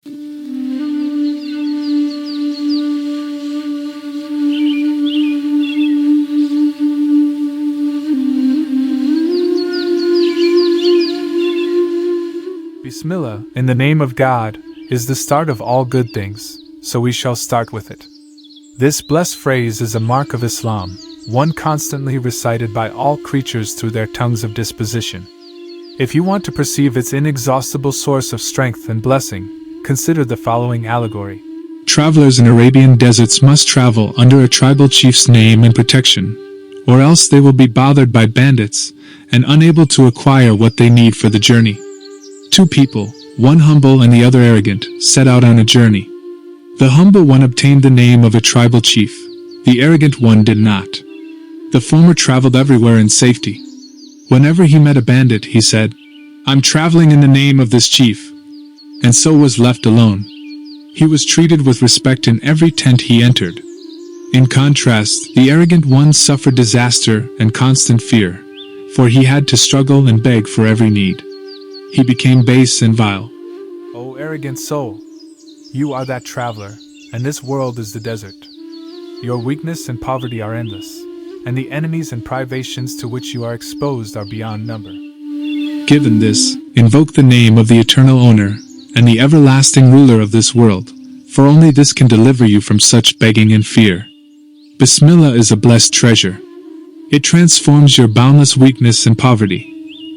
Bismillah, in the name of God, is the start of all good things, so we shall start with it. This blessed phrase is a mark of Islam, one constantly recited by all creatures through their tongues of disposition. If you want to perceive its inexhaustible source of strength and blessing, consider the following allegory. Travelers in Arabian deserts must travel under a tribal chief's name and protection, or else they will be bothered by bandits and unable to acquire what they need for the journey. Two people, one humble and the other arrogant, set out on a journey. The humble one obtained the name of a tribal chief. The arrogant one did not. The former traveled everywhere in safety. Whenever he met a bandit, he said, "I'm traveling in the name of this chief," and so was left alone. He was treated with respect in every tent he entered. In contrast, the arrogant one suffered disaster and constant fear, for he had to struggle and beg for every need. He became base and vile. O arrogant soul! You are that traveler, and this world is the desert. Your weakness and poverty are endless, and the enemies and privations to which you are exposed are beyond number. Given this, invoke the name of the eternal owner and the everlasting ruler of this world, for only this can deliver you from such begging and fear. Bismillah is a blessed treasure. It transforms your boundless weakness and poverty,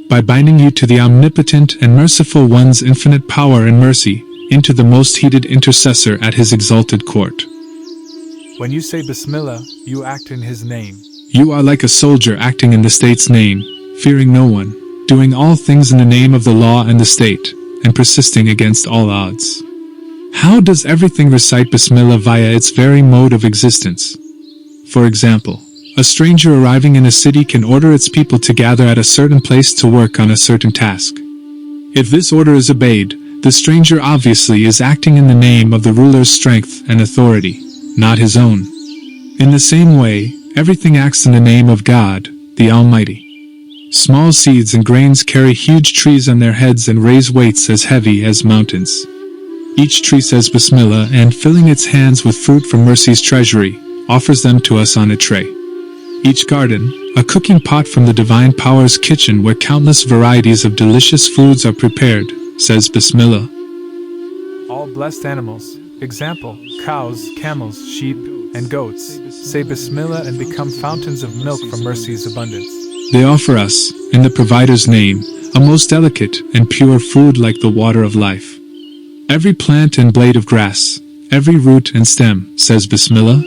by binding you to the omnipotent and merciful one's infinite power and mercy, into the most heated intercessor at his exalted court. When you say Bismillah, you act in his name. You are like a soldier acting in the state's name, fearing no one, doing all things in the name of the law and the state, and persisting against all odds. How does everything recite Bismillah via its very mode of existence? For example, a stranger arriving in a city can order its people to gather at a certain place to work on a certain task. If this order is obeyed, the stranger obviously is acting in the name of the ruler's strength and authority, not his own. In the same way, everything acts in the name of God, the Almighty. Small seeds and grains carry huge trees on their heads and raise weights as heavy as mountains. Each tree says Bismillah and, filling its hands with fruit from mercy's treasury, offers them to us on a tray. Each garden, a cooking pot from the divine power's kitchen where countless varieties of delicious foods are prepared, says Bismillah. All blessed animals, example, cows, camels, sheep, and goats, say Bismillah and become fountains of milk from mercy's abundance. They offer us, in the provider's name, a most delicate and pure food like the water of life. Every plant and blade of grass, every root and stem, says Bismillah.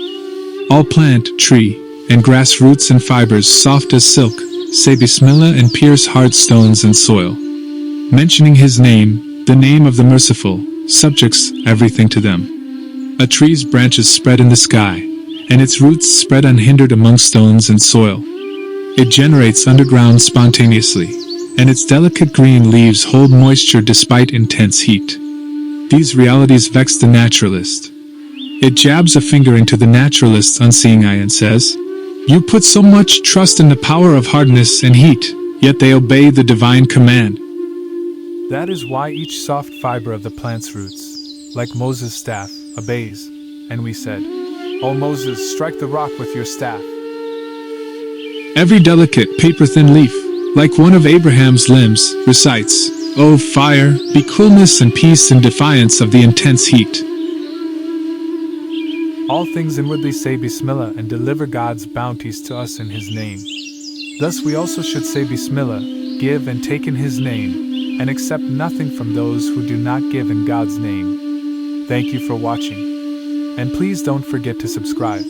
All plant, tree, and grass roots and fibers soft as silk, say Bismillah and pierce hard stones and soil. Mentioning his name, the name of the merciful, subjects everything to them. A tree's branches spread in the sky, and its roots spread unhindered among stones and soil. It generates underground spontaneously, and its delicate green leaves hold moisture despite intense heat. These realities vex the naturalist. It jabs a finger into the naturalist's unseeing eye and says, "You put so much trust in the power of hardness and heat, yet they obey the divine command." That is why each soft fiber of the plant's roots, like Moses' staff, obeys. And we said, "O Moses, strike the rock with your staff." Every delicate, paper-thin leaf, like one of Abraham's limbs, recites, "O fire, be coolness and peace in defiance of the intense heat." All things inwardly say Bismillah and deliver God's bounties to us in his name. Thus we also should say Bismillah, give and take in his name, and accept nothing from those who do not give in God's name. Thank you for watching. And please don't forget to subscribe.